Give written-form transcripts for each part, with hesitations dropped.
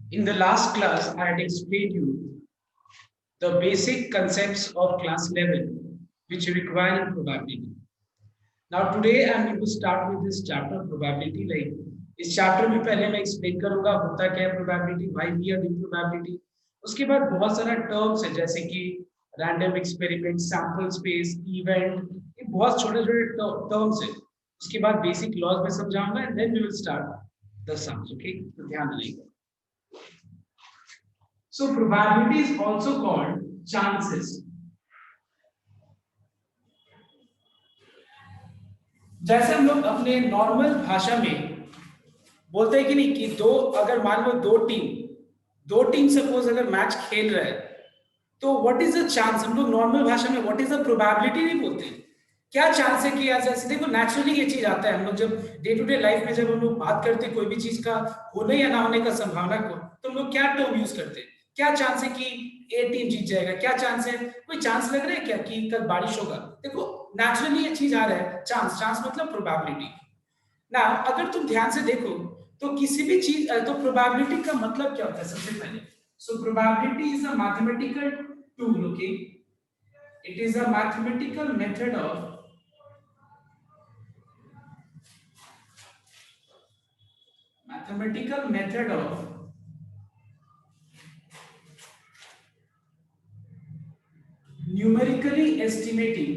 In the last class, I had explained you the basic concepts of class level which require in probability. Now today I am going to start with this chapter probability. Like इस chapter में पहले मैं explain करूंगा होता क्या है probability, why we are doing probability. उसके बाद बहुत सारा terms है जैसे कि random experiment, sample space, event, ये बहुत छोटे-छोटे terms है. उसके बाद basic laws में समझाऊंगा and then we will start the sums. Okay, तो ध्यान रखिएगा. So probability is also called chances. जैसे हम लोग अपने नॉर्मल भाषा में बोलते हैं कि नहीं कि अगर मान लो दो टीम सपोज अगर मैच खेल रहा है तो व्हाट इज द चांस, हम लोग नॉर्मल भाषा में व्हाट इज द प्रोबेबिलिटी नहीं बोलते हैं, क्या चांस है कि ऐसे देखो नेचुरली ये चीज आता है हम लोग जब डे टू डे लाइफ में जब हम लोग बात करते हैं कोई भी चीज का होने या ना होने का संभावना को, तो हम लोग क्या टर्म यूज करते हैं, क्या चांस है कि ए टीम जीत जाएगा, क्या चांस है, कोई चांस लग रहा है क्या कि कल बारिश होगा, देखो नेचुरली ये चीज आ रहा है, चांस चांस मतलब प्रोबेबिलिटी ना। अगर तुम ध्यान से देखो तो किसी भी चीज तो प्रोबेबिलिटी का मतलब क्या होता है सबसे पहले, so probability is a mathematical tool. Okay, it is a mathematical method of mathematical method of numerically estimating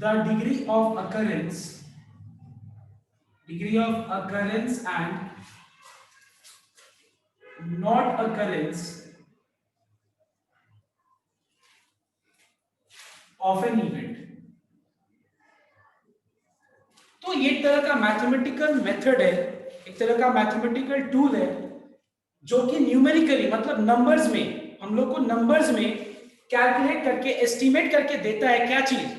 the degree of occurrence and not occurrence of an event. तो ये एक तरह का मैथमेटिकल मेथड है, एक तरह का मैथमेटिकल टूल है जो कि न्यूमेरिकली मतलब नंबर्स में, हम लोग को नंबर्स में कैलकुलेट करके एस्टिमेट करके देता है क्या चीज,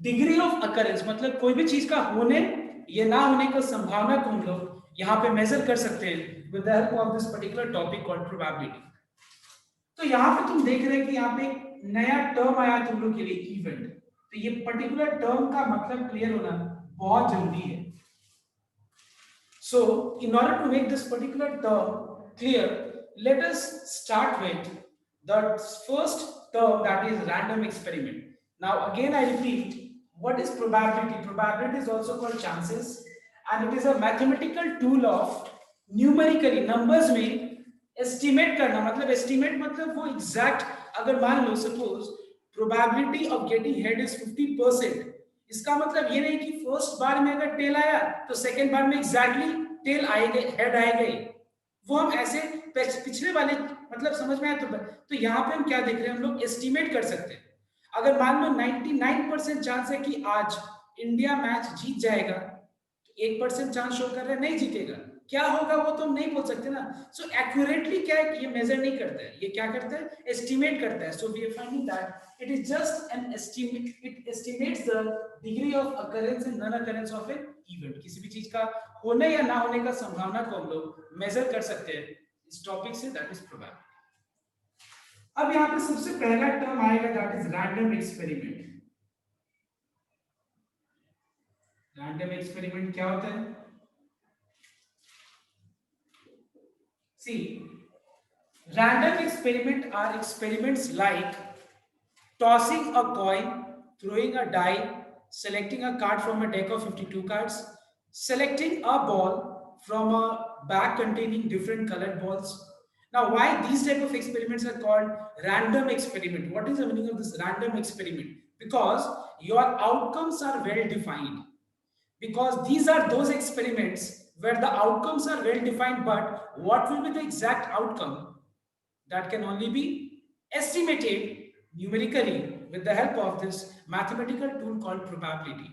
डिग्री ऑफ अकरेंस मतलब कोई भी चीज का होने या ना होने का संभावना को हम लोग यहाँ पे मेजर कर सकते हैं with the help of this particular topic called probability. तो यहाँ पे तुम देख रहे हैं कि यहाँ पे एक नया टर्म आया तुम लोग के लिए इवेंट, तो ये पर्टिकुलर टर्म का मतलब क्लियर होना बहुत जरूरी है. So in order to make this particular term clear, let us start with the first term, that is random experiment. Now again I repeat, what is probability? Probability is also called chances and it is a mathematical tool of numerically numbers में estimate करना. मतलब estimate मतलब वो exact, अगर मान लो suppose probability of getting head is 50%, इसका मतलब ये नहीं कि फर्स्ट बार में अगर टेल आया तो सेकंड बार में एग्जैक्टली टेल आएगा, हेड आएगा ही, वो हम ऐसे पिछले वाले मतलब समझ में आया. तो यहाँ पे हम क्या देख रहे हैं, हम लोग एस्टिमेट कर सकते हैं. अगर मान लो 99% चांस है कि आज इंडिया मैच जीत जाएगा, तो 1% चांस शो कर रहा है नहीं जीतेगा, क्या होगा वो तो हम नहीं बोल सकते ना. सो एक्यूरेटली क्या है कि ये मेजर नहीं करता है, ये क्या करता है, एस्टिमेट करता है. So we are finding that it is just an estimate, it estimates the degree of occurrence and non occurrence of an event. किसी भी चीज का होने या ना होने का संभावना को हम लोग मेजर कर सकते हैं इस टॉपिक से, दैट इज प्रोबेबिलिटी. अब यहाँ पे सबसे पहला टर्म आएगा that is random experiment. Random experiment क्या होता है? See, random experiment are experiments like tossing a coin, throwing a die, selecting a card from a deck of 52 cards, selecting a ball from a bag containing different colored balls. Now, why these type of experiments are called random experiment? What is the meaning of this random experiment? Because your outcomes are well defined. Because these are those experiments where the outcomes are well defined, but what will be the exact outcome, that can only be estimated numerically with the help of this mathematical tool called probability.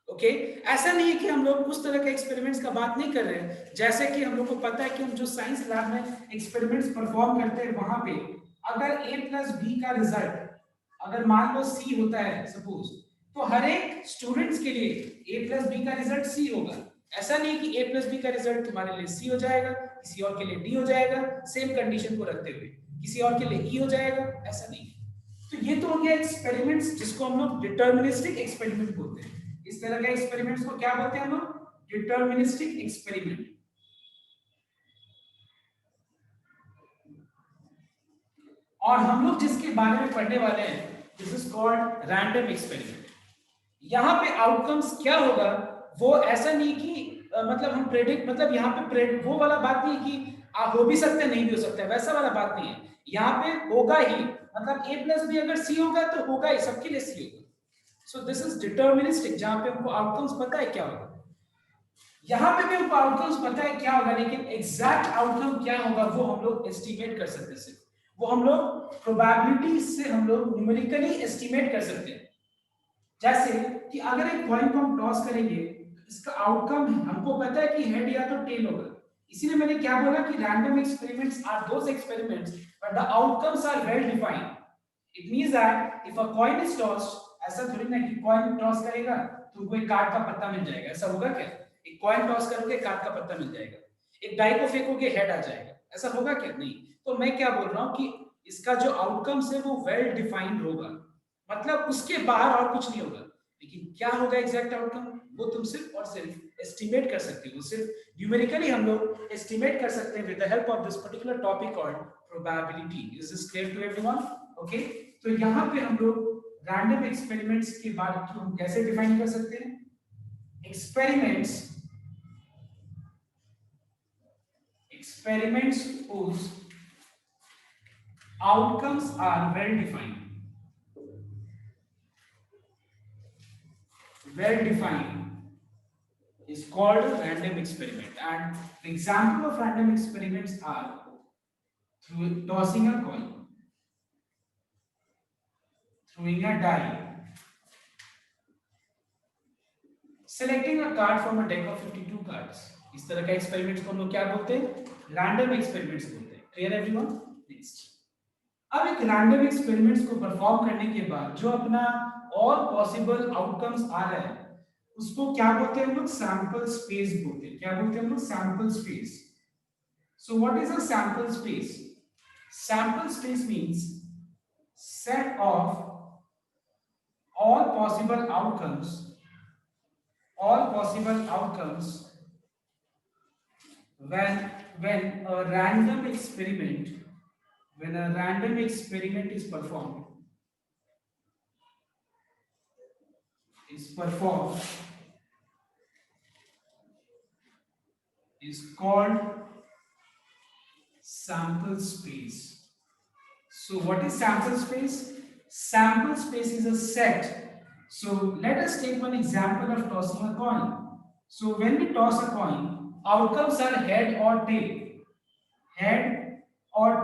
Okay ऐसा नहीं है कि हम लोग उस तरह के experiments का बात नहीं कर रहे हैं, जैसे कि हम लोग को पता है कि हम जो साइंस लैब में एक्सपेरिमेंट्स परफॉर्म करते हैं वहां पे अगर a प्लस बी का रिजल्ट अगर मान लो c होता है सपोज, तो हर एक स्टूडेंट्स के लिए a प्लस बी का रिजल्ट c होगा. ऐसा नहीं कि a प्लस बी का रिजल्ट तुम्हारे लिए c हो जाएगा, किसी और के लिए d हो जाएगा, सेम कंडीशन को रखते हुए किसी और के लिए e हो जाएगा, ऐसा नहीं। तो ये तो हो गया एक्सपेरिमेंट्स, जिसको हम लोग डिटर्मिनिस्टिक एक्सपेरिमेंट बोलते हैं। इस तरह के एक्सपेरिमेंट्स को क्या बोलते हैं हम लोग? Deterministic experiment. और हम लोग जिसके बारे में पढ़ने वाले हैं, this is called random experiment. यहाँ पे आउटकम्स क्या होगा वो ऐसा नहीं कि मतलब हम प्रेडिक्ट, मतलब यहाँ पे वो वाला बात नहीं कि आप हो भी सकते हैं नहीं भी हो सकते, वैसा वाला बात नहीं है। यहाँ पे होगा ही, मतलब a प्लस बी अगर c होगा तो होगा ही, सबके लिए c होगा। सो दिस इज डिटर्मिनिस्टिक, जहाँ पे हमको आउटकम्स पता है क्या होगा। यहाँ पे भी हमको आउटकम्स पता है क्या होगा, लेकिन एग्जैक्ट आउटकम क्या होगा वो हम लोग एस्टिमेट कर सकते हैं। वो हम लोग प्रोबेबिलिटी से हम लोग न्यूमेरिकली एस्टिमेट कर सकते हैं। जैसे कि अगर एक कॉइन को हम टॉस करेंगे, इसका आउटकम हमको पता है कि हेड या तो टेल होगा। इसीलिए मैंने क्या बोला कि random experiments are those experiments but the outcomes are well defined. It means that if a coin is tossed, ऐसा थोड़ी ना कि कॉइन टॉस करेगा तुमको एक कार्ड का पत्ता मिल जाएगा, ऐसा होगा क्या? एक कॉइन टॉस करोगे कार्ड का पत्ता मिल जाएगा, एक डाई को फेंकोगे हेड आ जाएगा, ऐसा होगा क्या? नहीं। तो मैं क्या बोल रहा हूं कि इसका जो आउटकम्स है वो वेल डिफाइंड होगा, मतलब उसके बाहर और कुछ नहीं होगा। लेकिन क्या होगा एग्जैक्ट आउटकम, वो तुम सिर्फ और सिर्फ एस्टिमेट कर सकते हो, सिर्फ न्यूमेरिकली हम लोग एस्टिमेट कर सकते हैं with the help of this particular topic called probability. Is this clear to everyone? Okay, तो यहाँ पे हम लोग रैंडम एक्सपेरिमेंट्स की बात हम कैसे डिफाइन कर सकते हैं? experiments whose outcomes are well defined is called a random experiment. And the example of random experiments are through tossing a coin, throwing a die, selecting a card from a deck of 52 cards. इस तरह का experiments को हम लोग क्या बोलते हैं? Random experiments बोलते हैं। Clear everyone? नेक्स्ट, अब एक रैंडम एक्सपेरिमेंट्स को परफॉर्म करने के बाद जो अपना ऑल पॉसिबल आउटकम्स आ रहा है उसको क्या बोलते हैं हम लोग? सैंपल स्पेस बोलते हैं। क्या बोलते हैं हम लोग? Sample space. So what is a sample space? Sample space means set of all possible outcomes when a random experiment is performed is called sample space. So what is sample space? Sample space is a set. So let us take one example of tossing a coin. So when we toss a coin, outcomes are head or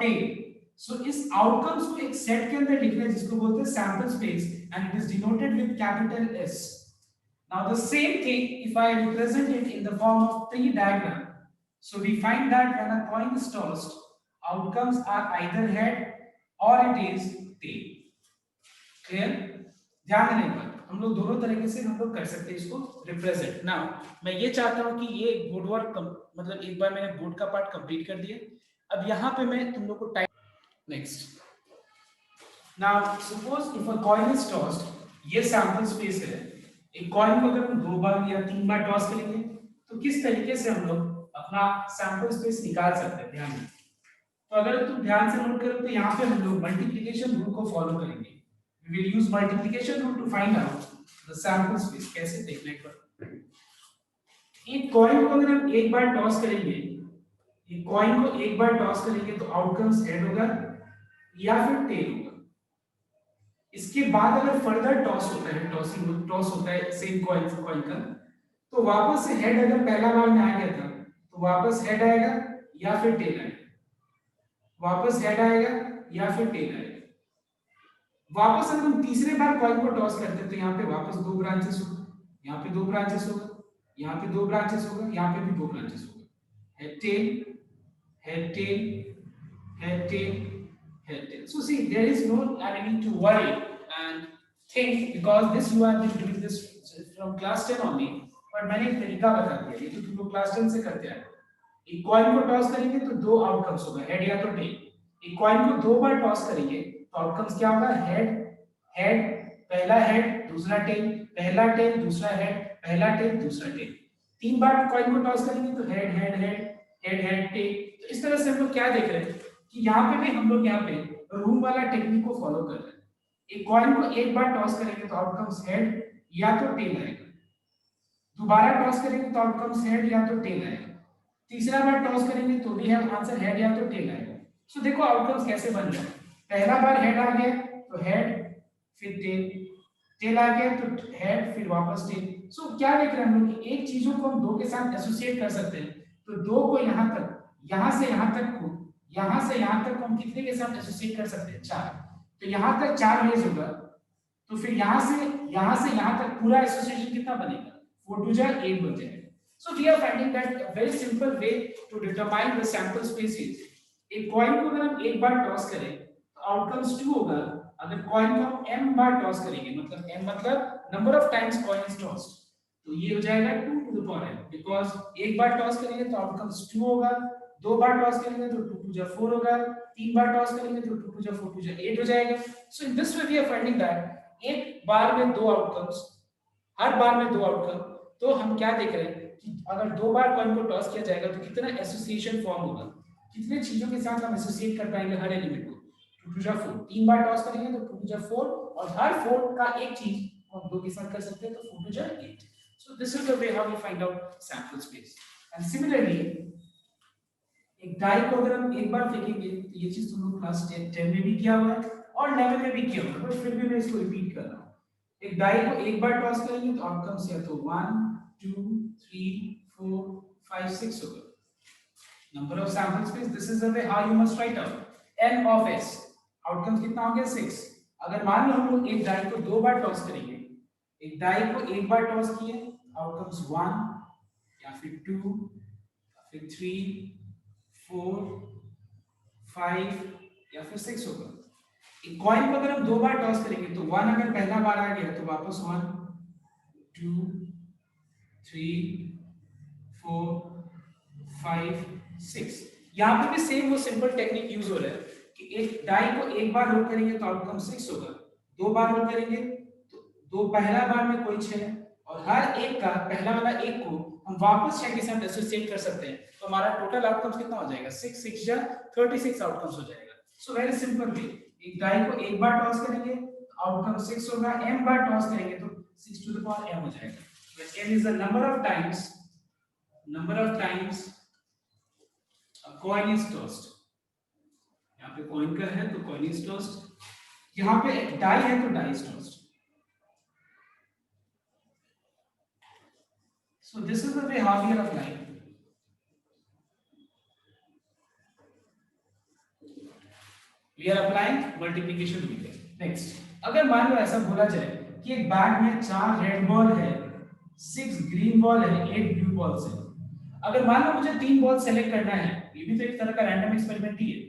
tail. So इस outcomes को एक set के अंदर लिखना है जिसको बोलते हैं sample space and it is denoted with capital S. Now the same thing if I represent it in the form of tree diagram. So we find that when a coin is tossed, outcomes are either head or it is tail. Clear? ध्यान देने पर हम लोग दोनों तरीके से हम लोग कर सकते हैं इसको रिप्रेजेंट। नाउ मैं ये चाहता हूं कि ये बोर्ड वर्क मतलब एक बार मैंने बोर्ड का पार्ट कंप्लीट कर दिया, अब यहाँ पे मैं तुम लोग को type. Next, now suppose if a coin is tossed, ये सैंपल स्पेस है। एक कॉइन को अगर हम 2 बार या 3 बार टॉस करेंगे तो किस तरीके से हम लोग अपना सैंपल स्पेस निकाल सकते हैं? ध्यान दें। तो अगर तुम ध्यान से नोट करो तो यहाँ पे हम लोग मल्टीप्लिकेशन रूल को फॉलो करेंगे। We will use multiplication rule to find out the sample space. कैसे देखना एक बार? एक कॉइन को अगर हम एक बार टॉस करेंगे, तो आउटकम्स हेड होगा या फिर टेल होगा। इसके बाद अगर फर्दर टॉस होता है सेम कॉइन का, तो वापस से हेड अगर पहला बार में आ गया था तो वापस हेड आएगा या फिर टेल आएगा, वापस अगर हम तीसरे बार कॉइन को टॉस करते हैं तो यहाँ पे वापस 2 ब्रांचेस होगा, यहाँ पे 2 ब्रांचेस होगा, यहाँ पे 2 ब्रांचेस होगा, यहाँ पे भी 2 ब्रांचेस होगा। Head tail. So see, there is no need to worry and think, because this you have been doing this from class 10 only. पर मैंने एक तरीका बता दिया, ये तो तुम लोग क्लास 10 से करते आए। एक कॉइन को टॉस करेंगे तो दो आउटकम्स होगा, हेड या तो टेल। एक कॉइन को दो बार टॉस करेंगे तो आउटकम्स क्या होगा, हेड हेड, पहला हेड दूसरा टेल, पहला टेल दूसरा हेड, पहला टेल दूसरा टेल। तीन बार कॉइन को टॉस करेंगे तो head head head head head tail. तो इस तरह से हम लोग क्या देख रहे हैं कि यहाँ पे भी हम लोग यहाँ पे रूम वाला टेक्निक को फॉलो कर रहे हैं। एक कॉइन को एक बार टॉस करेंगे तो आउटकम्स हेड या तो टेल आएगा, दोबारा टॉस करेंगे तो आउटकम्स हेड या तो टेल आएगा, तीसरा बार टॉस करेंगे तो भी हम आंसर हेड या तो टेल आएगा। सो देखो आउटकम्स कैसे बन रहे हैं, पहला बार हेड आ गया तो हेड, फिर टेल, टेल आ गया तो हेड, फिर वापस टेल। सो क्या देख रहे हैं हम लोग कि एक चीजों को हम दो के साथ एसोसिएट कर सकते हैं, तो दो को यहाँ तक, यहाँ से यहाँ तक को, यहाँ से यहाँ तक हम कितने के साथ एसोसिएट कर सकते हैं, चार। तो यहाँ तक चार वेज होगा, तो फिर यहाँ से यहाँ तक पूरा एसोसिएशन कितना बनेगा, 4 2 8 बन जाएगा। So we are finding that a very simple way to determine the sample space is, एक कॉइन को अगर हम एक बार टॉस करें तो आउटकम्स 2 होगा। अगर कॉइन को हम m बार टॉस करेंगे, मतलब m मतलब number of times coin is tossed, तो ये हो जाएगा 2 to the power m, because एक बार टॉस करेंगे तो आउटकम्स 2 होगा, दो बार टॉस करेंगे तो 2 2 4 होगा, तीन बार टॉस करेंगे तो 2 2 4 2 8 हो जाएगा। So in this way we are finding that एक बार में दो आउटकम्स, हर बार में दो आउटकम। तो हम क्या देख रहे हैं कि अगर दो बार कॉइन को टॉस किया जाएगा तो कितना एसोसिएशन फॉर्म होगा, कितने चीजों के साथ हम एसोसिएट कर पाएंगे हर एलिमेंट को, 2 2 4। तीन बार टॉस करेंगे तो 2 2 4, और हर 4 का एक चीज हम दो के साथ कर सकते हैं, तो 4 2 8। So this is the way how we find out sample space. And similarly एक डाई को अगर हम एक बार फेंकेंगे, तो ये चीज तुम लोग क्लास 10 में भी किया हुआ है और 11 में भी किया हुआ है, बट फिर भी मैं इसको रिपीट कर रहा हूं। एक डाई को एक बार टॉस करेंगे तो आउटकम्स या तो 1 2 3 4 5 6 होगा। Number of sample space, this is the way how you must write out n of s। Outcomes कितना हो गया, 6। अगर मान लो हम लोग एक डाई को दो बार टॉस करेंगे, एक डाई को एक बार टॉस किए, आउटकम्स 1 या फिर 2 या फिर 3 4 5 या फिर 6 होगा। एक कॉइन को अगर हम दो बार टॉस करेंगे तो 1 अगर पहला बार आ गया तो वापस 1 2 3 4 5 6। यहाँ पे भी सेम वो सिंपल टेक्निक यूज हो रहा है कि एक डाई को एक बार रोल करेंगे तो आउटकम 6 होगा, दो बार रोल करेंगे तो दो, पहला बार में कोई 6 और हर एक का पहला वाला एक को हम वापस 6 के साथ एसोसिएट कर सकते हैं, तो हमारा टोटल आउटकम्स कितना हो जाएगा, 6 6 जा 36 आउटकम्स हो जाएगा। सो वेरी सिंपल वे, एक डाई को एक बार टॉस करेंगे तो आउटकम 6 होगा, m बार टॉस करेंगे तो 6 to the power m हो जाएगा, where m is the number of times a coin is tossed। यहाँ पे कॉइन का है तो कॉइन इज टॉस्ड, यहाँ पे डाई है तो die is tossed. So this is the way how we are applying। We are applying multiplication method। Next, अगर मान लो ऐसा बोला जाए कि एक बैग में 4 रेड बॉल है, 6 ग्रीन बॉल है, 8 ब्लू बॉल्स है। अगर मान लो मुझे 3 बॉल सेलेक्ट करना है, ये भी तो एक तरह का रैंडम एक्सपेरिमेंट ही है।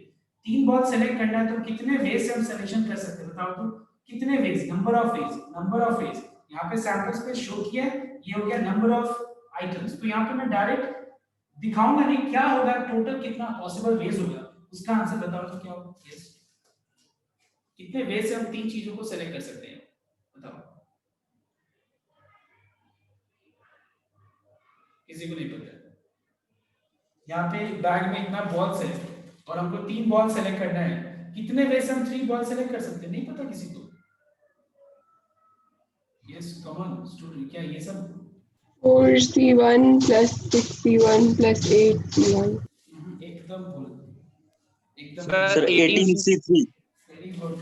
3 बॉल सेलेक्ट करना है तो कितने वेज से हम सिलेक्शन कर सकते हैं, बताओ तो कितने वेज, नंबर ऑफ वेज। यहाँ पे सैंपल्स पे शो किया, ये हो गया नंबर ऑफ आइटम्स। तो यहाँ पे मैं डायरेक्ट दिखाऊंगा नहीं क्या होगा, टोटल कितना पॉसिबल वेज होगा, उसका आंसर बताओ तो क्या होगा। यस, कितने वेज से हम 3 चीजों को सेलेक्ट कर सकते हैं, बताओ। किसी को नहीं पता। यहाँ पे बैग में इतना बॉल्स है और हमको 3 बॉल सेलेक्ट करना है, कितने वे से हम 3 बॉल सेलेक्ट कर सकते हैं, नहीं पता किसी को। यस कॉमन स्टूडेंट, क्या ये सब 4c1 plus 6c1 plus 8c1। एकदम भूल, एकदम sir 18c3। Very good,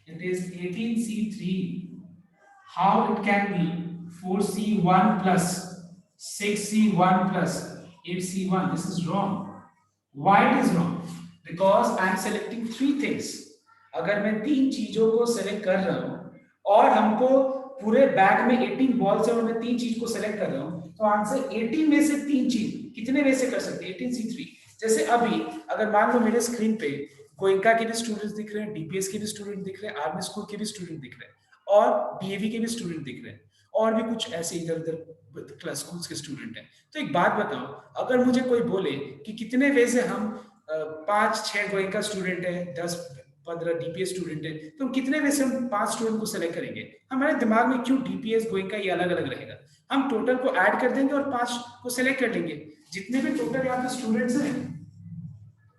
it is 18c3। How it can be 4c1 plus 6c1 plus 8c1? This is wrong. Why it is wrong? Because I am selecting 3 things। अगर मैं 3 चीजों को select कर रहा हूं और हमको पूरे बैग में 18 बॉल्स है और मैं 3 चीज को सेलेक्ट कर रहा हूं, तो आंसर 18 में से 3 चीज कितने में से कर सकते हैं, 18c3। जैसे अभी अगर मान लो मेरे स्क्रीन पे गोयनका के भी स्टूडेंट्स दिख रहे हैं, डीपीएस के भी स्टूडेंट दिख रहे हैं, आर्मी स्कूल के भी स्टूडेंट दिख रहे हैं और डीएवी के भी स्टूडेंट दिख रहे हैं, और भी कुछ ऐसे इधर उधर क्लास स्कूल्स के स्टूडेंट हैं। तो एक बात बताओ, अगर मुझे कोई बोले कि कितने वे से हम 5-6 गोइंका स्टूडेंट है, 10-15 डीपीएस स्टूडेंट है, तो कितने वे से हम 5 स्टूडेंट को सेलेक्ट करेंगे? हमारे दिमाग में क्यों डीपीएस गोइंका ये अलग अलग रहेगा? हम टोटल को ऐड कर देंगे और 5 को सेलेक्ट कर लेंगे। जितने भी टोटल यहाँ पे स्टूडेंट्स हैं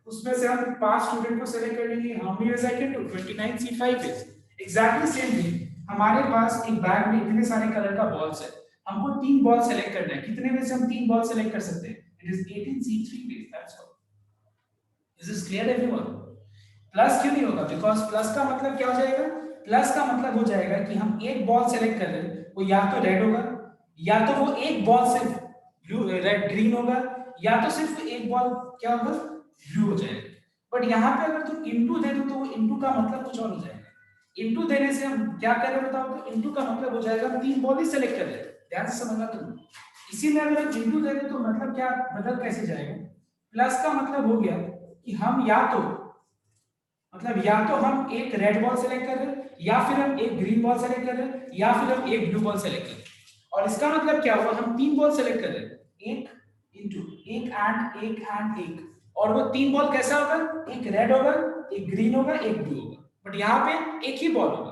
उसमें से हम 5 स्टूडेंट को सेलेक्ट कर लेंगे। How many ways I can do? 29 C5 ways. Exactly same thing, हमारे पास एक बैग में इतने सारे कलर का बॉल्स है, हमको 3 बॉल सेलेक्ट करना है। कितने में से हम 3 बॉल सेलेक्ट कर सकते हैं? It is 18 C3 ways, that's all. This is clear everyone? Plus क्यों नहीं होगा? बिकॉज प्लस का मतलब क्या हो जाएगा? प्लस का मतलब हो जाएगा कि हम एक बॉल सेलेक्ट कर रहे हैं, वो या तो रेड होगा, या तो वो एक बॉल सिर्फ ब्लू रेड ग्रीन होगा, या तो सिर्फ एक बॉल क्या होगा? ब्लू हो जाएगा। बट यहाँ पे अगर तुम इनटू दे दो तो वो इनटू का मतलब कुछ और हो जाएगा। इनटू देने से हम क्या कर रहे हैं बताओ? तो इनटू का मतलब हो जाएगा हम 3 बॉल ही सेलेक्ट कर रहे हैं। ध्यान से समझना तुम। इसी में अगर हम इनटू दे दो तो मतलब क्या बदल कैसे जाएगा? प्लस का मतलब हो गया कि हम या तो हम एक रेड बॉल सेलेक्ट कर रहे हैं, या फिर हम एक ग्रीन बॉल सेलेक्ट कर रहे हैं, या फिर हम एक ब्लू बॉल सेलेक्ट कर रहे हैं। और इसका मतलब क्या हुआ? हम 3 बॉल सेलेक्ट कर रहे हैं, एक इनटू एक एंड एक। और वो 3 बॉल कैसा होगा? एक रेड होगा, एक ग्रीन होगा, एक ब्लू होगा। बट यहाँ पे एक ही बॉल होगा।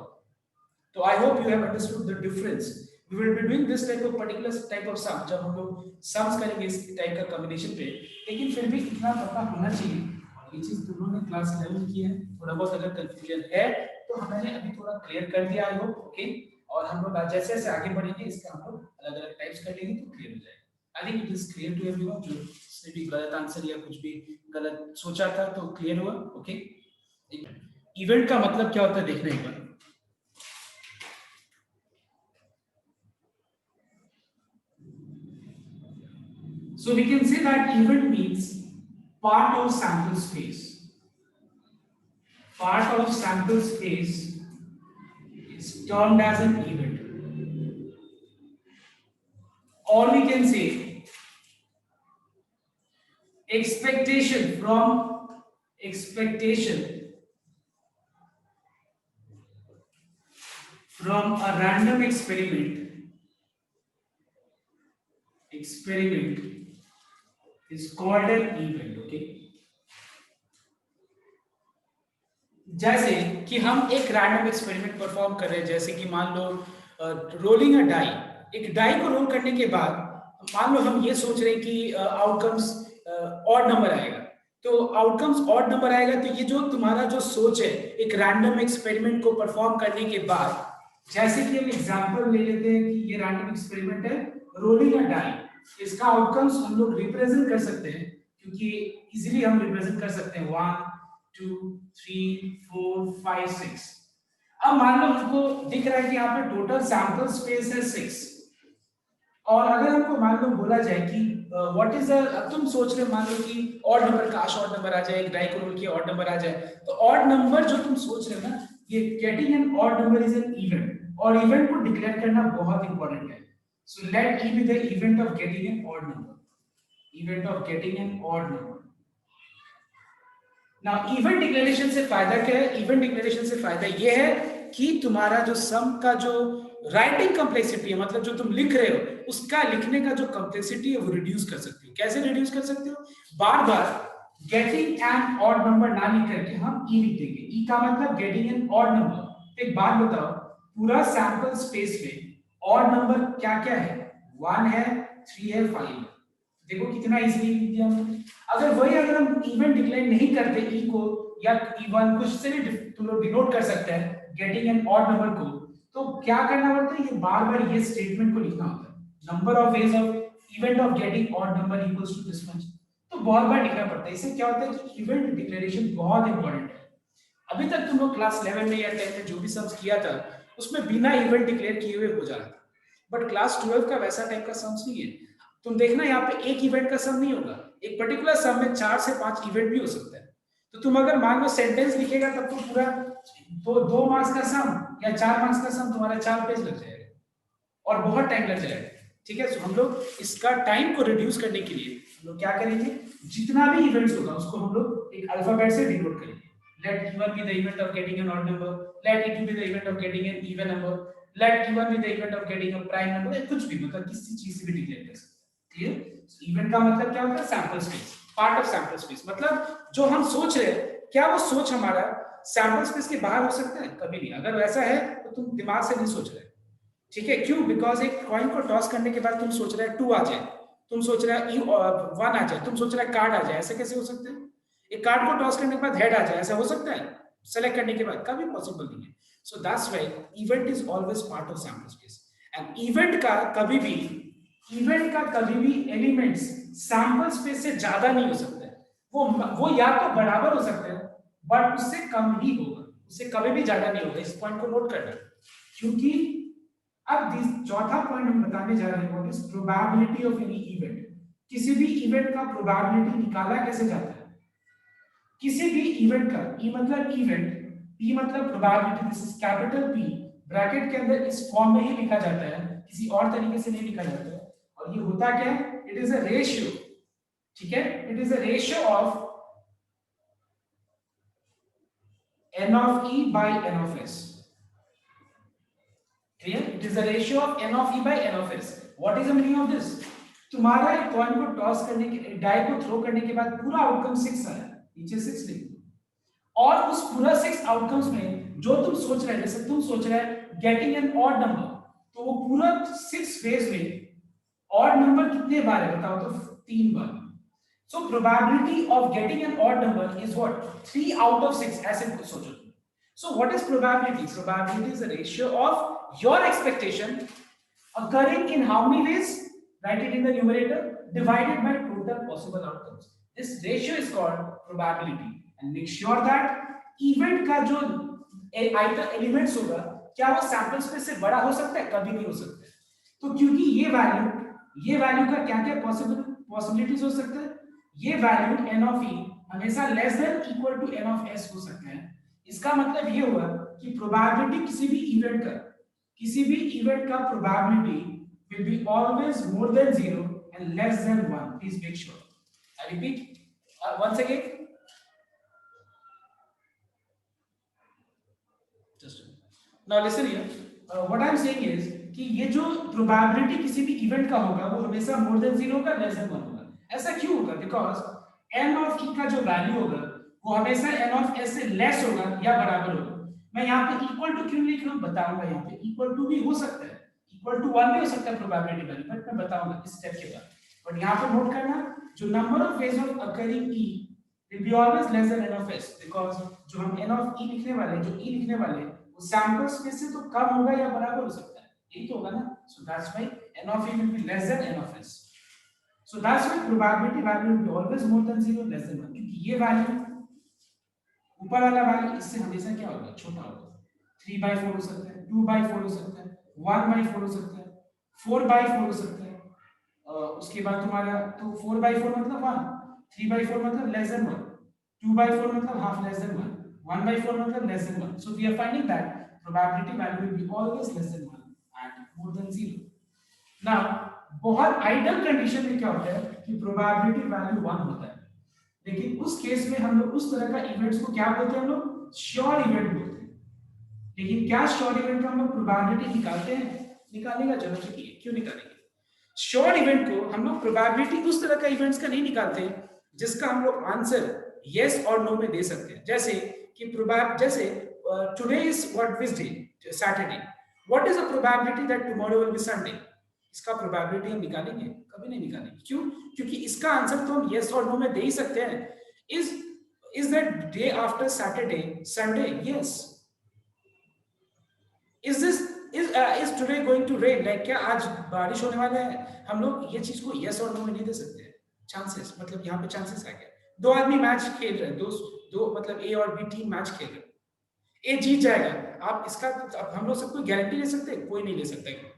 तो I hope you have understood the difference. We will be doing this type of particular type of sum जब हम लोग सम्स करेंगे इस टाइप का कॉम्बिनेशन पे। लेकिन फिर भी इतना पता होना चाहिए, और ये चीज तुम लोगों ने क्लास 11 की है, थोड़ा बहुत अगर कंफ्यूजन है तो हमने अभी थोड़ा क्लियर कर दिया, आई होप। ओके, और हम लोग जैसे जैसे आगे बढ़ेंगे इसका हम लोग अलग अलग टाइप्स कर लेंगे तो क्लियर हो जाएगा। I think it is clear to everyone. जो जिसने भी गलत आंसर या कुछ भी गलत सोचा था तो क्लियर हुआ। ओके, इवेंट का मतलब क्या होता है देखने एक बार। So we can say that event means part of sample space. Part of sample space is termed as an event. Or we can say expectation from a random experiment is called an event. Okay, जैसे कि हम एक random experiment perform कर रहे हैं, जैसे कि मान लो रोलिंग अ डाई। एक डाई को रोल करने के बाद मान लो हम ये सोच रहे हैं कि आउटकम्स ऑड नंबर आएगा, तो आउटकम्स ऑड नंबर आएगा। तो ये जो तुम्हारा जो सोच है एक रैंडम एक्सपेरिमेंट को परफॉर्म करने के बाद, जैसे कि हम एग्जांपल ले लेते हैं कि ये रैंडम एक्सपेरिमेंट है रोलिंग अ डाई, इसका आउटकम्स हम लोग रिप्रेजेंट कर सकते हैं, क्योंकि इजीली हम रिप्रेजेंट कर सकते हैं 1 2 3 4 5 6। अब मान लो हमको दिख रहा है कि यहाँ पे टोटल सैंपल स्पेस है 6, और अगर हमको मान लो बोला जाए कि व्हाट इज द, तुम सोच रहे हो मान लो कि ऑड नंबर काश ऑड नंबर आ जाए, एक डाई को रोल किया ऑड नंबर आ जाए, तो ऑड नंबर जो तुम सोच रहे हो ना, ये getting an odd number is an event, और इवेंट को डिक्लेयर करना बहुत इंपॉर्टेंट है। So let E be the event of getting an odd number, event of getting an odd number. Now event declaration से फायदा क्या है? इवेंट डिक्लेरेशन से फायदा ये है कि तुम्हारा जो सम का जो राइटिंग कॉम्प्लेक्सिटी है, मतलब जो तुम लिख रहे हो उसका लिखने का जो कॉम्प्लेक्सिटी है वो रिड्यूस कर सकते हो। कैसे रिड्यूस कर सकते हो? बार बार गेटिंग एन ऑड नंबर ना लिख करके हम ई लिख देंगे। ई का मतलब गेटिंग एन ऑड नंबर। एक बात बताओ, पूरा सैंपल स्पेस में ऑड नंबर क्या क्या है? 1 है, 3 है, 5 है। देखो कितना इजीली लिख दिया हमने। अगर हम इवेंट डिक्लेयर नहीं करते ई को या ई1 कुछ से भी तुम लोग डिनोट कर सकते हैं गेटिंग एन ऑड नंबर को, तो क्या करना पड़ता है? ये बार बार ये स्टेटमेंट को लिखना होता है, number of ways of event of getting odd number equals to this much. तो बहुत बार लिखना पड़ता है। इससे क्या होता है कि इवेंट डिक्लेरेशन बहुत इंपॉर्टेंट है। अभी तक तुम लोग क्लास 11 में या 10 में जो भी सम्स किया था उसमें बिना इवेंट डिक्लेयर किए हुए हो जा रहा था, बट क्लास 12 का वैसा टाइप का सम्स नहीं है। तुम देखना यहाँ पे एक इवेंट का सम नहीं होगा, एक पर्टिकुलर सम में 4 से 5 इवेंट भी हो सकता है। तो तुम अगर मान लो सेंटेंस लिखेगा तब तो पूरा 2 मार्क्स का सम या 4 मार्क्स का सम तुम्हारा 4 पेज लग जाएगा और बहुत टाइम लग जाएगा। ठीक है, तो हम लोग इसका टाइम को रिड्यूस करने के लिए हम लोग क्या करेंगे, जितना भी इवेंट्स होगा उसको हम लोग एक अल्फाबेट से डिनोट करेंगे। Let e1 be the event of getting an odd number, let e2 be the event of getting an even number, let given with the event of getting a prime number, कुछ भी मतलब किसी चीज से भी declare कर सकते हैं। क्लियर? इवेंट का मतलब क्या होता है? Sample space, part of sample space, मतलब जो हम सोच रहे हैं क्या वो सोच हमारा सैंपल स्पेस के बाहर हो सकता है? कभी नहीं। अगर वैसा है तो तुम दिमाग से नहीं सोच रहे, ठीक है? क्यों? बिकॉज एक कॉइन को टॉस करने के बाद तुम सोच रहे 2 आ जाए, तुम सोच रहे 1 आ जाए, तुम सोच रहे कार्ड आ जाए, ऐसे कैसे हो सकते हैं? एक कार्ड को टॉस करने के बाद हेड आ जाए, ऐसा हो सकता है? सेलेक्ट करने के बाद कभी पॉसिबल नहीं है। So that's why event is always part of sample space. And event का कभी भी एलिमेंट्स सैंपल स्पेस से ज्यादा नहीं हो सकते हैं। वो या तो बराबर हो सकते हैं बट उससे कम ही होगा, उससे कभी भी ज्यादा नहीं होगा। इस पॉइंट को नोट करना, क्योंकि अब चौथा पॉइंट हम बताने जा रहे हैं, what is probability of any event. किसी भी इवेंट का प्रोबेबिलिटी निकाला कैसे जाता है? किसी भी इवेंट का, ई मतलब इवेंट, पी मतलब probability, this is capital P, bracket के अंदर इस फॉर्म में ही लिखा जाता है, किसी और तरीके से नहीं लिखा जाता है। और ये होता क्या है? इट इज अ रेशियो, ठीक है? It is a ratio of n of e by n of s. Clear? It is a ratio of n of e by n of s. What is the meaning of this? तुम्हारा एक coin को toss करने के, die को throw करने के बाद पूरा आउटकम 6 आया, नीचे 6 लिख दो, और उस पूरा 6 आउटकम्स में जो तुम सोच रहे, जैसे तुम सोच रहे गेटिंग एन ऑड नंबर, तो वो पूरा 6 फेज में ऑड नंबर कितने बार है बताओ तो? 3 बार। So probability of getting an odd number is what? 3 out of 6, ऐसे सोचो। So what is probability? Probability is a ratio of your expectation occurring in how many ways? Write it in the numerator, divided by total possible outcomes. This ratio is called probability. And make sure that event का जो item elements होगा, क्या वो sample space से बड़ा हो सकता है? कभी नहीं हो सकता है। तो क्योंकि ये वैल्यू का क्या क्या पॉसिबिलिटीज हो सकता है? ये वैल्यू n of e हमेशा less than equal to n of s हो सकता है। इसका मतलब ये हुआ कि प्रोबेबिलिटी किसी भी इवेंट का probability will be always more than 0 and less than 1. Please make sure. I repeat once again. Just now listen here. What I am saying is कि ये जो प्रोबेबिलिटी किसी भी इवेंट का होगा वो हमेशा मोर देन 0 का, लेस देन 1 होगा। ऐसा क्यों होगा? बिकॉज n ऑफ e का जो वैल्यू होगा वो हमेशा n ऑफ s से लेस होगा या बराबर होगा। मैं यहाँ पे इक्वल टू क्यों लिख रहा हूँ बताऊंगा। यहाँ पे इक्वल टू भी हो सकता है, इक्वल टू 1 भी हो सकता है प्रोबेबिलिटी वैल्यू, बट मैं बताऊंगा इस स्टेप के बाद। बट यहाँ पे नोट करना, जो number of ways of occurring e will be always less than n of s, because जो हम n of e लिखने वाले, जो e लिखने वाले, वो सैंपल स्पेस से तो कम होगा या बराबर हो सकता है, यही तो होगा ना। so that's why n of e will be less than n of s. So that's why probability value will be always more than 0, less than 1, क्योंकि ये वैल्यू ऊपर वाला वैल्यू इससे हमेशा क्या होगा? छोटा होगा। 3/4 हो सकता है, 2/4 हो सकता है, 1/4 हो सकता है, 4/4 हो सकता है। उसके बाद तुम्हारा तो 4/4 मतलब 1, 3/4 मतलब less than 1, 2/4 मतलब half less than 1, 1/4 मतलब less than 1. So we are finding that probability value will be always less than 1 and more than 0. Now बहुत आइडियल कंडीशन में क्या होता है कि प्रोबेबिलिटी वैल्यू 1 होता है, लेकिन उस केस में हम लोग उस तरह का इवेंट्स को क्या बोलते हैं? हम लोग श्योर इवेंट बोलते हैं। लेकिन क्या श्योर इवेंट का हम लोग प्रोबेबिलिटी निकालते हैं? निकालने का जरूरत नहीं है। क्यों निकालेंगे? श्योर इवेंट को हम लोग प्रोबेबिलिटी उस तरह का इवेंट्स का नहीं निकालते जिसका हम लोग आंसर यस और नो में दे सकते हैं। जैसे कि जैसे today is what which day? Saturday. What is the probability that tomorrow will be Sunday? इसका प्रोबेबिलिटी हम निकालेंगे? कभी नहीं निकालेंगे। क्यों? क्योंकि इसका आंसर तो हम यस और नो में दे ही सकते हैं। Is that day after Saturday Sunday? Yes. Is today going to rain? Like क्या आज बारिश होने वाला है? हम लोग ये चीज को यस और नो में नहीं दे सकते। चांसेस मतलब यहाँ पे चांसेस आ गया। दो आदमी मैच खेल रहे हैं, दो मतलब ए और बी टीम मैच खेल रहे हैं, ए जीत जाएगा। आप इसका अब हम लोग सब कोई गारंटी ले सकते हैं? कोई नहीं ले सकता है।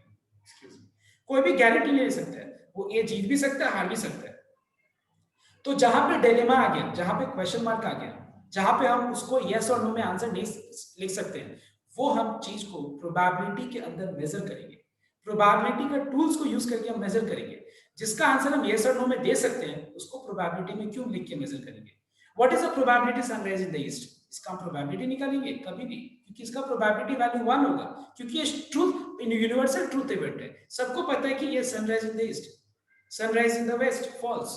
कोई भी गारंटी नहीं ले सकता है। वो ए जीत भी सकता है, हार भी सकता है। तो जहां पे डिलेमा आ गया, जहां पे क्वेश्चन मार्क आ गया, जहां पे हम उसको यस और नो में आंसर नहीं लिख सकते हैं, वो हम चीज को प्रोबेबिलिटी के अंदर मेजर करेंगे। प्रोबेबिलिटी का टूल्स को यूज करके हम मेजर करेंगे। जिसका आंसर हम यस और नो में दे सकते हैं उसको प्रोबेबिलिटी में क्यों लिख के मेजर करेंगे। What is the probability sunrise in the east? इसका हम प्रोबेबिलिटी निकालेंगे कभी नहीं, क्योंकि इसका प्रोबेबिलिटी वैल्यू 1 होगा, क्योंकि ये ट्रूथ यूनिवर्सल ट्रूथ इवेंट है। सबको पता है कि ये sunrise in the east, sunrise in the west falls,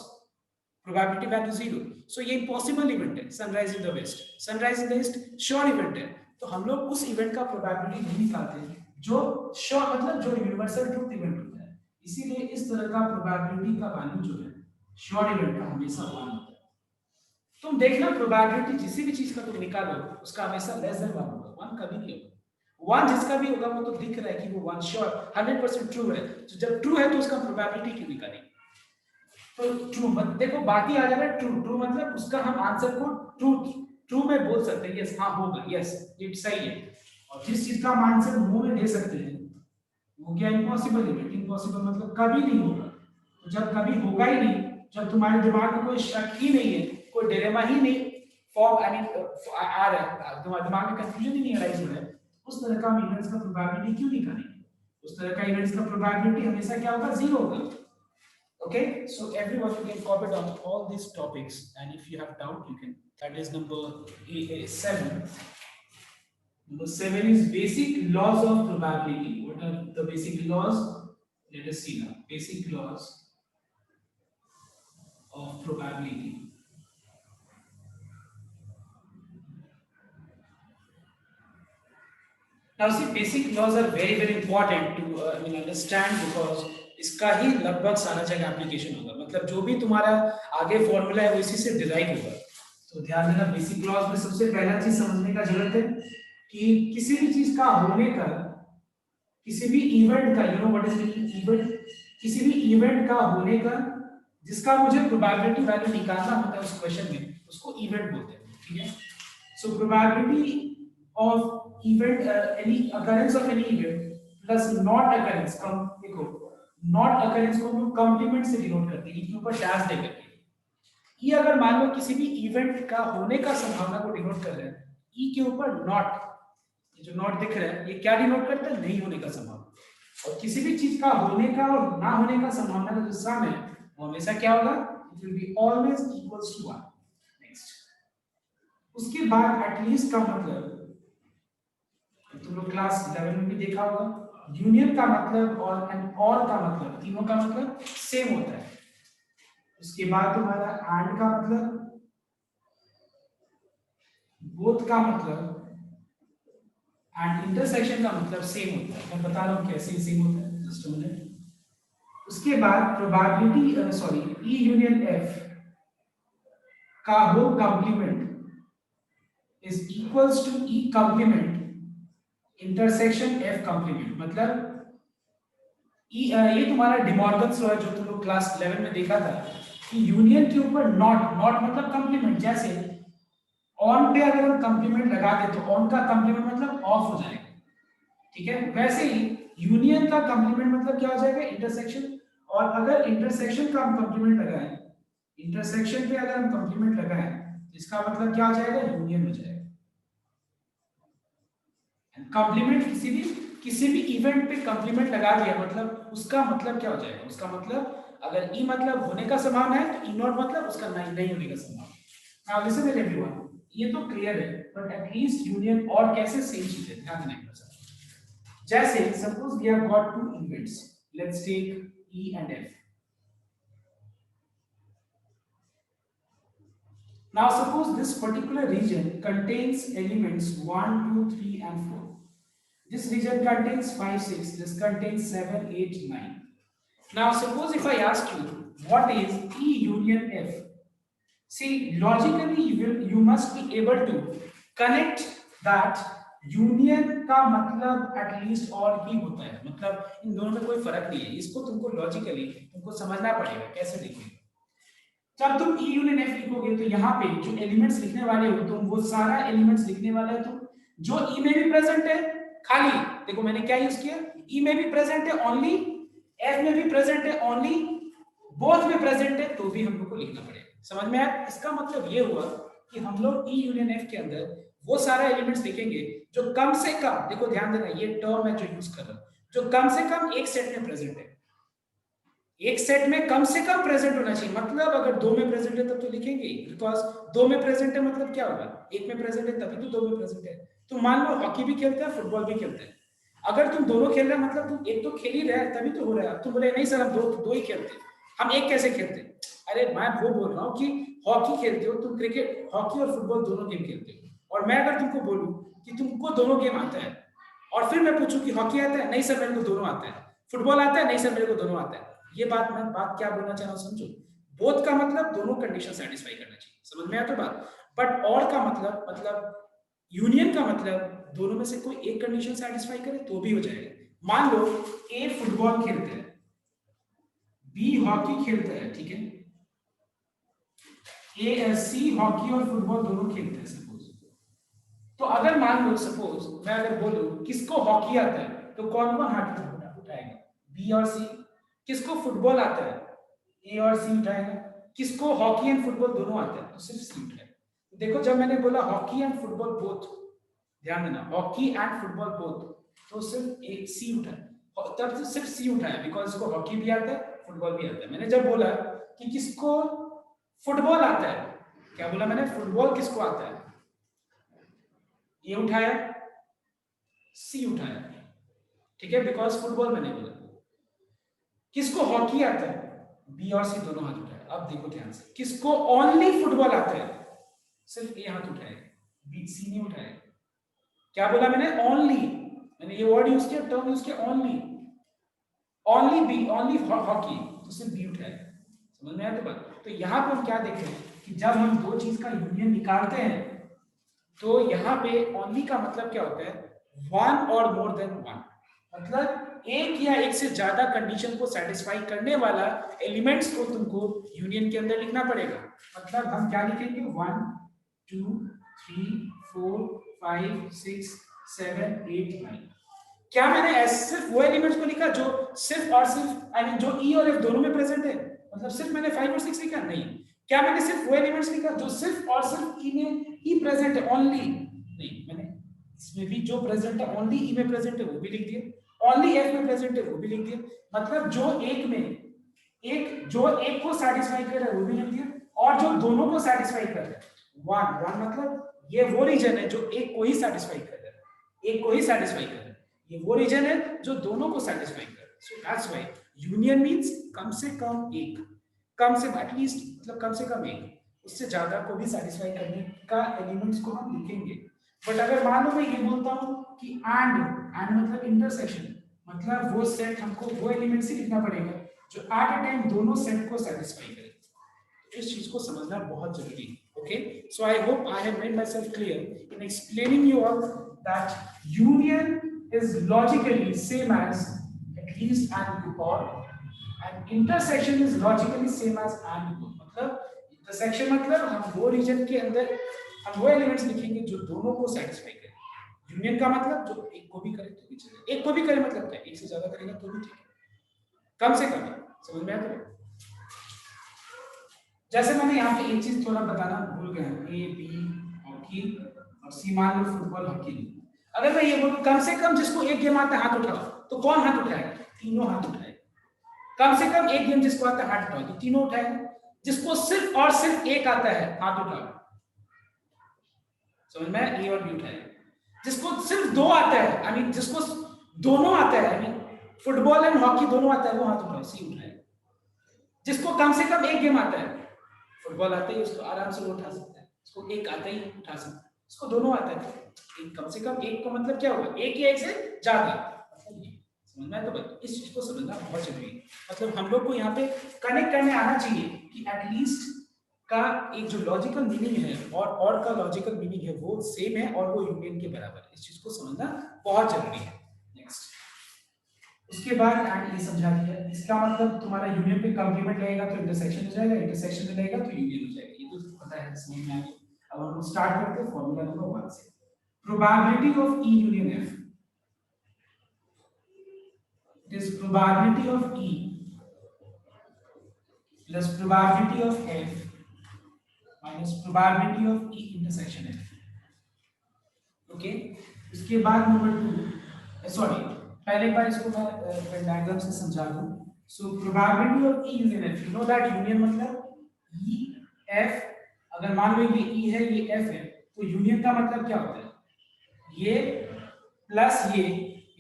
probability value 0। So ये इम्पॉसिबल इवेंट है sunrise in the west, sunrise in the east sure event है। तो हम लोग उस इवेंट का प्रोबेबिलिटी नहीं निकालते जो श्योर मतलब जो यूनिवर्सल ट्रूथ इवेंट होता है। इसीलिए इस तरह का प्रोबेबिलिटी का वैल्यू जो है श्योर इवेंट का हमेशा 1 होता है। तुम देखना प्रोबेबिलिटी किसी भी चीज का तुम निकालो उसका हमेशा लेस देन 1 होगा, 1 कभी नहीं होगा। 1 जिसका भी होगा वो तो दिख रहा है कि वो 1 श्योर 100% ट्रू है। तो जब ट्रू है तो उसका प्रोबेबिलिटी क्यों निकालेंगे? तो ट्रू मत देखो, बाकी आ जाएगा ट्रू। ट्रू मतलब उसका हम आंसर को ट्रू में बोल सकते हैं, यस हाँ होगा, यस ये सही है। और जिस चीज का हम आंसर मुंह में दे सकते हैं वो क्या इम्पॉसिबल इवेंट। इम्पॉसिबल मतलब कभी नहीं होगा। तो जब कभी होगा ही नहीं, जब तुम्हारे दिमाग में कोई शक ही नहीं है, कोई डिलेमा ही नहीं फॉर्म आई मीन आ रहा है, तुम्हारे दिमाग में कंफ्यूजन ही नहीं अराइज हो रहा है, उस तरह का इवेंट्स का प्रोबेबिलिटी क्यों निकालेंगे? उस तरह का इवेंट्स का प्रोबेबिलिटी हमेशा क्या होगा? 0 होगा। Okay, so everyone you can copy down all these topics, and if you have doubt you can, that is number 7. Number 7 is basic laws of probability. What are the basic laws? Let us see now. Basic laws of probability. Now see, basic laws are very important to understand, because इसका ही लगभग सारा जगह application होगा। मतलब जो भी तुम्हारा आगे फॉर्मूला है वो इसी से डिराइव होगा। तो ध्यान देना, बेसिक लॉज में सबसे पहला चीज समझने का जरूरत है कि किसी भी चीज का होने का, किसी भी इवेंट का, you know what is event, किसी भी इवेंट का होने का जिसका मुझे प्रोबेबिलिटी वैल्यू निकालना होता है उस क्वेश्चन में, उसको इवेंट बोलते हैं। ठीक है, so probability of event, any occurrence of any event plus not occurrence. कम देखो, नॉट अकरेंस को हम कॉम्प्लीमेंट से डिनोट करते हैं, इसके ऊपर डैश दे करके। ई अगर मान लो किसी भी इवेंट का होने का संभावना को डिनोट कर रहे हैं, ई के ऊपर नॉट, ये जो नॉट दिख रहा है ये क्या डिनोट करता है? नहीं होने का संभावना। और किसी भी चीज का होने का और ना होने का संभावना का जो सम है वो हमेशा क्या होगा? It will be always equals to 1। Next, उसके बाद एटलीस्ट का मतलब तुम लोग क्लास 11 में भी देखा होगा, यूनियन का मतलब और एंड और का मतलब, तीनों का मतलब सेम होता है। उसके बाद तुम्हारा एंड का मतलब, बोथ का मतलब एंड इंटरसेक्शन का मतलब सेम होता है। मैं बता रहा हूं कैसे सेम होता है, जस्ट अ मिनट। उसके बाद प्रोबेबिलिटी ई यूनियन एफ का whole complement is equals to E complement intersection F complement. मतलब ये तुम्हारा डिमॉर्गन्स लॉ है जो तुम लोग क्लास 11 में देखा था कि यूनियन के ऊपर नॉट, नॉट मतलब कॉम्प्लीमेंट। जैसे ऑन पे अगर हम कॉम्प्लीमेंट लगा दे तो ऑन का कॉम्प्लीमेंट मतलब ऑफ हो जाएगा। ठीक है, वैसे ही यूनियन का कॉम्प्लीमेंट मतलब क्या हो जाएगा? इंटरसेक्शन। और अगर इंटरसेक्शन का हम कॉम्प्लीमेंट लगाएं, इंटरसेक्शन पे अगर हम कॉम्प्लीमेंट लगाएं इसका मतलब क्या हो जाएगा? यूनियन हो जाएगा। कॉम्प्लीमेंट किसी भी इवेंट पे कॉम्प्लीमेंट लगा दिया मतलब उसका मतलब क्या हो जाएगा? उसका मतलब अगर ई मतलब होने का संभावना है तो ई नॉट मतलब उसका नहीं होने का संभावना। नाउ लिसन एवरीवन, ये तो क्लियर है, बट एटलीस्ट यूनियन और कैसे सेम चीज है, ध्यान देना एक बार। जैसे suppose we have got two events, let's take E and F. Now suppose this particular region contains elements 1, 2, 3 and 4. This region contains 5, 6. This contains 7, 8, 9. Now suppose if I ask you what is E union F. See, logically you must be able to connect that union का मतलब at least और ही होता है। मतलब इन दोनों में कोई फर्क नहीं है। इसको तुमको लॉजिकली तुमको समझना पड़ेगा कैसे लिखेंगे। जब तुम ई यूनियन एफ लिखोगे तो यहाँ पे जो एलिमेंट्स लिखने वाले हो तुम, वो सारा एलिमेंट्स लिखने वाले हो तुम जो ई में भी प्रेजेंट है। खाली देखो मैंने क्या यूज किया, ई में भी प्रेजेंट है ओनली, एफ में भी प्रेजेंट है ओनली, बोथ में प्रेजेंट है तो भी हम लोग को लिखना पड़ेगा। समझ में आया? इसका मतलब ये हुआ कि हम लोग ई यूनियन एफ के अंदर वो सारा एलिमेंट्स लिखेंगे जो कम से कम, देखो ध्यान देना ये टर्म मैं जो यूज कर रहा हूँ, जो कम से कम एक सेट में प्रेजेंट है। एक सेट में कम से कम प्रेजेंट होना चाहिए, मतलब अगर 2 में प्रेजेंट है तब तो लिखेंगे, बिकॉज 2 में प्रेजेंट है मतलब क्या होगा, 1 में प्रेजेंट है तभी तो 2 में प्रेजेंट है। तो मान लो हॉकी भी खेलता है, फुटबॉल भी खेलता है, अगर तुम दोनों खेल रहे हो मतलब तुम एक तो खेल ही रहे तभी तो हो रहा है। तुम बोले नहीं सर हम दो ही खेलते हैं, हम एक कैसे खेलते हैं? अरे मैं वो बोल रहा हूँ कि हॉकी खेलते हो तुम, क्रिकेट हॉकी और फुटबॉल दोनों गेम खेलते हो, और मैं अगर तुमको बोलूँ कि तुमको दोनों गेम आता है, और फिर मैं पूछूं कि हॉकी आता है, नहीं सर मेरे को दोनों आता है, फुटबॉल आता है, नहीं सर मेरे को दोनों आता है, ये बात क्या बोलना चाह रहा हूँ समझो। बोथ का मतलब दोनों कंडीशन सेटिस्फाई करना चाहिए, समझ में आया तो बात। बट और का मतलब यूनियन का मतलब दोनों में से कोई एक कंडीशन सेटिस्फाई करे तो भी हो जाएगा। मान लो ए फुटबॉल खेलता है, बी हॉकी खेलता है, ठीक है, ए सी हॉकी और फुटबॉल दोनों खेलते हैं सपोज। तो अगर मान लो सपोज मैं अगर बोलूं किसको हॉकी आता है तो कौन कौन हाथ उठाएगा, बी और सी। किसको फुटबॉल आता है, ए और सी उठाएगा। किसको हॉकी एंड फुटबॉल दोनों आता है तो सिर्फ सी उठाएगा। देखो जब मैंने बोला हॉकी एंड फुटबॉल बोथ, ध्यान देना हॉकी एंड फुटबॉल बोथ, तो सिर्फ एक सी उठाया, तब तो सिर्फ सी उठाया बिकॉज इसको हॉकी भी आता है फुटबॉल भी आता है। मैंने जब बोला कि किसको फुटबॉल आता है, क्या बोला मैंने, फुटबॉल किसको आता है, ये उठाया, सी उठाया, ठीक है, बिकॉज फुटबॉल मैंने बोला। किसको हॉकी आता है, बी और सी दोनों हाथ उठाए। अब देखो ध्यान से, किसको ओनली फुटबॉल आता है, सिर्फ ए हाथ उठाएगा, बी सी नहीं उठाएगा। क्या बोला मैंने, ओनली, मैंने ये वर्ड यूज किया, टर्म यूज किया, only, only B, only hockey, तो सिर्फ बी उठाएगा। समझ में आया तो बात। तो यहाँ पे हम क्या देख रहे हैं कि जब हम दो चीज का यूनियन निकालते हैं तो यहाँ पे ओनली का मतलब क्या होता है, वन और मोर देन वन, मतलब एक या एक से ज्यादा कंडीशन को सेटिस्फाई करने वाला एलिमेंट्स को तुमको यूनियन के अंदर लिखना पड़ेगा। मतलब हम क्या लिखेंगे, 1 2 3 4 5 6 7 8 9। क्या मैंने सिर्फ वो एलिमेंट्स को लिखा जो सिर्फ और सिर्फ आई मीन जो ई और एफ दोनों में प्रेजेंट है, मतलब सिर्फ मैंने 5 और 6 लिखा नहीं। क्या मैंने सिर्फ वो एलिमेंट्स लिखा जो सिर्फ और सिर्फ ई में ई प्रेजेंट है ओनली, नहीं, मैंने इसमें भी जो प्रेजेंट है ओनली ई में प्रेजेंट है वो भी लिख दिया, ओनली एफ में प्रेजेंट है वो भी लिख दिया। मतलब जो एक में एक जो एक को सेटिस्फाई कर रहा है वो भी लिख दिया, और जो दोनों को सेटिस्फाई कर रहा है, वन वन मतलब ये वो रीजन है जो एक को ही सेटिस्फाई कर रहा है, एक को ही सेटिस्फाई कर रहा है, ये वो रीजन है जो दोनों को सेटिस्फाई कर रहा है। So that's why union means कम से कम एक, कम से एटलीस्ट मतलब कम से कम एक, उससे ज्यादा को भी सेटिस्फाई करने का एलिमेंट्स को हम लिखेंगे। बट अगर मान लो मैं ये बोलता हूं कि एंड मतलब इंटरसेक्शन, मतलब वो सेट हमको वो एलिमेंट्स ही लिखना पड़ेगा जो एट अ टाइम दोनों सेट को सेटिस्फाई करे। तो इस चीज को समझना बहुत जरूरी है। Okay, so I hope I have made myself clear in explaining you all that union is logically same as at least and or, and intersection is logically same as and or। मतलब intersection मतलब हम वो reason के अंदर हम वो elements लिखेंगे जो दोनों को सेटिस्फाई करे। यूनियन का मतलब जो एक को भी करे तो भी चलेगा, एक को भी करे मतलब क्या, एक से ज्यादा करेगा तो भी ठीक है, कम से कम। समझ में आता है? जैसे मैंने यहाँ पे एक चीज थोड़ा बताना भूल गया, ए बी हॉकी और सी मान लो फुटबॉल हॉकी। अगर मैं ये बोलूं कम से कम जिसको एक गेम आता है हाथ उठाओ, तो कौन हाथ उठाएगा, तीनों हाथ उठाएगा। कम से कम एक गेम जिसको आता है हाथ उठाओ, तो तीनों उठाएगा। जिसको सिर्फ और सिर्फ एक आता है हाथ उठाओ, समझ में, ए और बी उठाएगा। जिसको सिर्फ दो आता है आई मीन जिसको दोनों आता है I mean football and hockey दोनों आता है वो हाथ उठाओ, सी उठाएगा। जिसको कम से कम एक गेम आता है, फुटबॉल आता है उसको आराम से उठा सकता है, उसको एक आता ही उठा सकता है, उसको दोनों आता है एक, कम से कम एक का मतलब क्या हुआ, एक या एक से ज्यादा, मतलब ये समझना है। तो इस चीज को समझना बहुत जरूरी है। मतलब हम लोग को यहाँ पे कनेक्ट करने आना चाहिए कि एटलीस्ट का एक जो लॉजिकल मीनिंग है और का लॉजिकल मीनिंग है वो सेम है और वो यूनियन के बराबर है। इस चीज को समझना बहुत जरूरी है। नेक्स्ट, उसके बाद एंड ये समझा दिया, इसका मतलब तुम्हारा यूनियन पे कंप्लीमेंट लगेगा तो इंटरसेक्शन हो जाएगा, इंटरसेक्शन में लगेगा तो यूनियन हो जाएगा। ये तो पता है, समझ में आ गया। अब हम स्टार्ट करते हैं फॉर्मूला नंबर 1 से। Probability of E union F, it is probability of E plus probability of F minus probability of E intersection F। Okay, उसके बाद नंबर 2, सॉरी पहले एक बार इसको मैं डायग्राम से समझा दूं। So probability of E is in F. You know that union मतलब E F, अगर मान लो ये E है ये F है, तो यूनियन का मतलब क्या होता है? ये प्लस ये,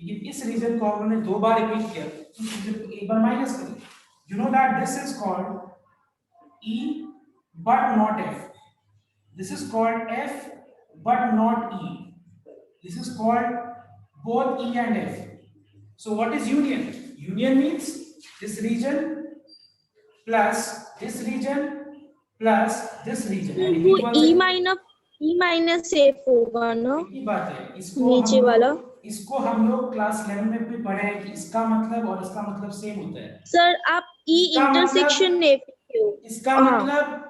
लेकिन इस रीजन को हमने दो बार रिपीट किया, इस रीजन को एक बार माइनस कर दिया. You know that this is called E but not F. This is called F but not E. This is called both E and F. So what is union? Union means this region plus this region plus this region. And if वो it was E minus F होगा ना, एक ही बात है. इसको नीचे वाला. हम लोग क्लास 11 में भी पढ़े हैं कि इसका मतलब और इसका मतलब सेम होता है. सर आप E इसका इंटरसेक्शन मतलब- एफ क्यों? इसका मतलब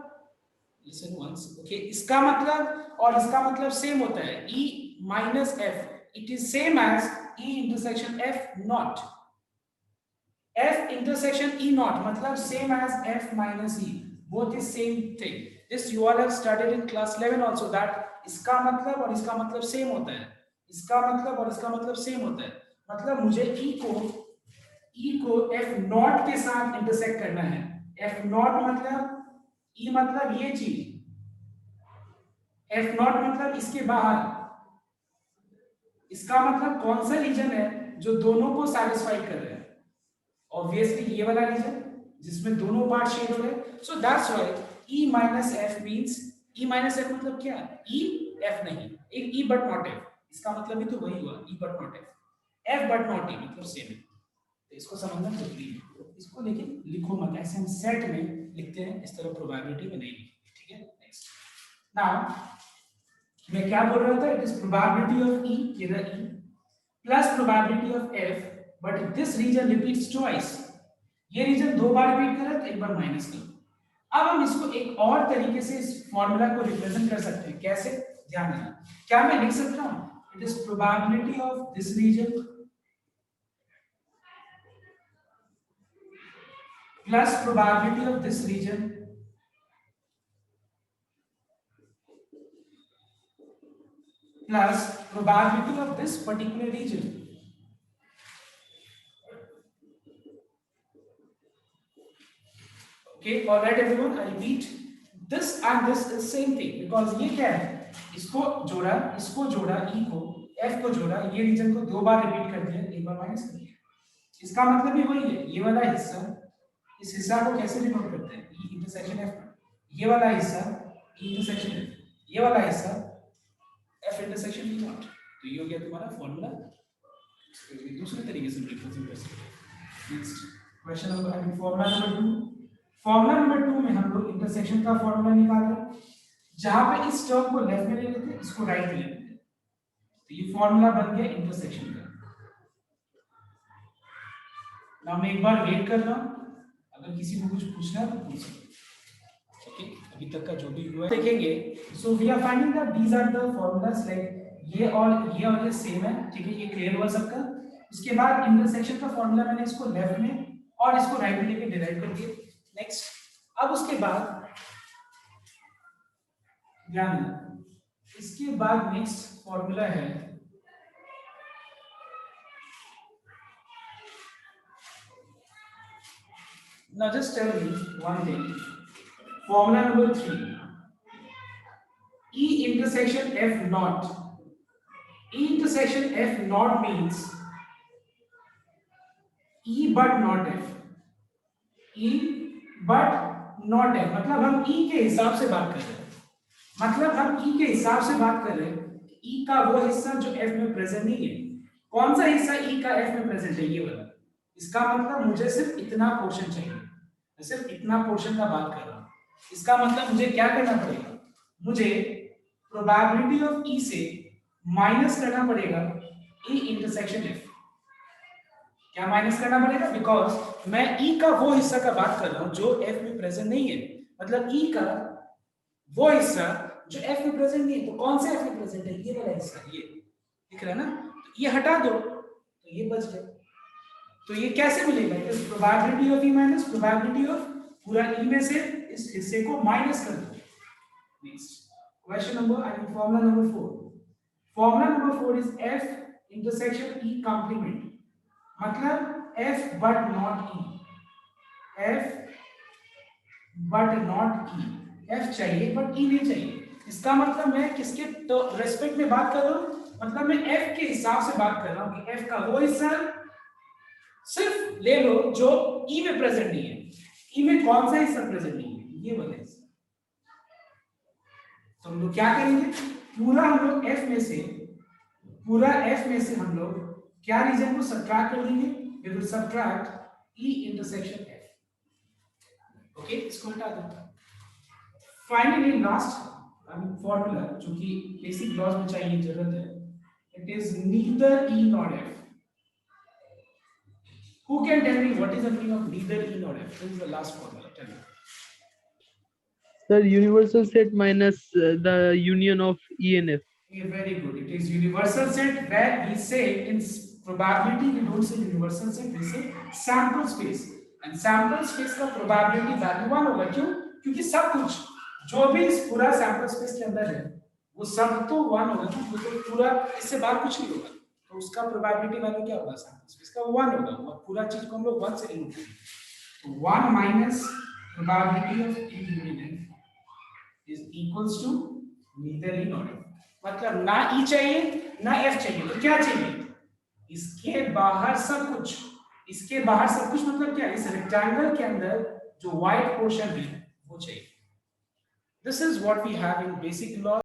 listen once, okay, इसका मतलब और इसका मतलब सेम होता है. E minus F, it is same as E intersection F naught. F intersection E naught मतलब same as F minus E, both is same thing. This you all have studied in class 11 also, that इसका मतलब और इसका मतलब same होता है. इसका मतलब और इसका मतलब सेम होता है. मतलब मुझे E को F naught के साथ इंटरसेक्ट करना है. F naught मतलब E मतलब ये चीज, F naught मतलब इसके बाहर. इसका मतलब कौन सा रीजन है जो दोनों को सैटिस्फाई कर रहा है? ऑब्वियसली ये वाला रीजन जिसमें दोनों पार्ट शेड हो रहे हैं. So that's why E minus F means, E minus F मतलब क्या? E F नहीं, एक E but not F. इसका मतलब भी तो वही हुआ, E but not F. F but not E मतलब सेम है. तो इसको समझना जरूरी है. इसको लेकिन लिखो मत, ऐसे हम सेट में लिखते हैं, इस तरह प्रोबेबिलिटी में नहीं लिखते. ठीक है, नेक्स्ट. नाउ मैं क्या बोल रहा था? It is probability of E, इधर E plus probability of F, but this region repeats twice. ये रीजन दो बार रिपीट कर रहा है तो एक बार माइनस कर. अब हम इसको एक और तरीके से इस फॉर्मूला को रिप्रेजेंट कर सकते हैं. कैसे? ध्यान देना. क्या मैं लिख सकता हूं? It is probability of this region plus probability of this region plus probability of this particular region. Okay, all right everyone, I repeat, this and this is same thing, because ये क्या है? इसको जोड़ा E को, F को जोड़ा, ये reason को दो बार रिपीट कर दिया, एक बार माइनस कर दिया. इसका मतलब भी वही है. ये वाला हिस्सा, इस हिस्सा को कैसे डिनोट करते हैं? E intersection F. ये वाला हिस्सा E इंटरसेक्शन F, ये वाला हिस्सा F इंटरसेक्शन E नॉट. तो ये हो गया तुम्हारा फॉर्मूला. दूसरे तरीके से रिप्रेजेंट कर सकते हैं. Next question number, formula number 2. Formula number 2 में हम लोग इंटरसेक्शन का फॉर्मूला निकाल रहे हैं. जहां पे इस टर्म को लेफ्ट में ले लेते हैं, इसको राइट में ले लेते हैं. तो ये फॉर्मूला बन गया इंटरसेक्शन का. नाउ मैं एक बार वेट कर रहा हूं, अगर किसी को कुछ पूछना है तो पूछ सकते. ओके, अभी तक का जो भी हुआ है देखेंगे. So we are finding that these are the formulas, like ये और ये सेम है. ठीक है, ये क्लियर हुआ सबका. इसके बाद इंटरसेक्शन का फॉर्मूला मैंने इसको लेफ्ट में और इसको राइट में लेके डिराइव कर दिया. नेक्स्ट, अब उसके बाद ध्यान देना, इसके बाद नेक्स्ट फॉर्मूला है now just tell me one thing. Formula number 3, E intersection F naught. E intersection F naught means E but not F. E but not F मतलब हम E के हिसाब से बात कर रहे हैं. मतलब हम E के हिसाब से बात कर रहे हैं. E का वो हिस्सा जो F में प्रेजेंट नहीं है. कौन सा हिस्सा E का F में प्रेजेंट है? ये वाला. इसका मतलब मुझे सिर्फ इतना पोर्शन चाहिए. मैं सिर्फ इतना पोर्शन का बात कर रहा हूं. इसका मतलब मुझे क्या करना पड़ेगा? मुझे प्रोबेबिलिटी ऑफ E से माइनस करना पड़ेगा E इंटरसेक्शन F. क्या माइनस करना पड़ेगा? बिकॉज मैं E का वो हिस्सा का बात कर रहा हूं जो F में प्रेजेंट नहीं है. मतलब E का वो हिस्सा जो F में प्रेजेंट नहीं है. तो कौन सा F में प्रेजेंट है? ये वाला हिस्सा. ये दिख रहा है ना? तो ये हटा दो तो ये बच गया. तो ये कैसे मिलेगा? It is probability of E minus probability of पूरा E में से इस हिस्से को माइनस कर दो. Next question number, I mean formula number 4. Formula number 4 is F intersection E complement. मतलब F but not E. F but not E, F चाहिए बट ई नहीं चाहिए। इसका मतलब मैं किसके तो रेस्पेक्ट में बात कर रहा हूं, मतलब मैं एफ के हिसाब से बात कर रहा हूं कि एफ का वो हिस्सा सिर्फ ले लो जो ई में प्रेजेंट नहीं है। ई में कौन सा हिस्सा प्रेजेंट नहीं है, ये वाला हिस्सा। तो हम लोग क्या करेंगे, पूरा हम लोग एफ में से, पूरा एफ में से हम लोग क्या रीजन को सब्ट्रैक्ट कर देंगे, we will subtract E intersection F. Okay, इसको हटा दो। फाइनली लास्ट फॉर्मूला जो कि बेसिक लॉज में चाहिए जरूरत है, it is neither E not F. Who can tell me what is the meaning of neither E nor F? This is the last formula. Tell me. Sir, universal set minus the union of E and F. Okay, very good. It is universal set where we say in probability we don't say universal set, we say sample space. And sample space का probability value 1 होगा। क्यों? क्योंकि सब कुछ जो भी इस पूरा sample space के अंदर है वो सब तो 1 होगा, क्योंकि तो पूरा इससे बाहर कुछ नहीं होगा, तो उसका प्रोबेबिलिटी वैल्यू क्या होगा, सैंपल स्पेस का 1 होगा। और पूरा चीज को हम लोग 1 से रिमूव करेंगे, तो 1 minus probability of E union F is equals to neither E not F. मतलब ना ई चाहिए ना एफ चाहिए, तो क्या चाहिए, इसके बाहर सब कुछ। इसके बाहर सब कुछ मतलब क्या है, इस रेक्टेंगल के अंदर जो व्हाइट पोर्शन है वो चाहिए। This is what we have in basic law.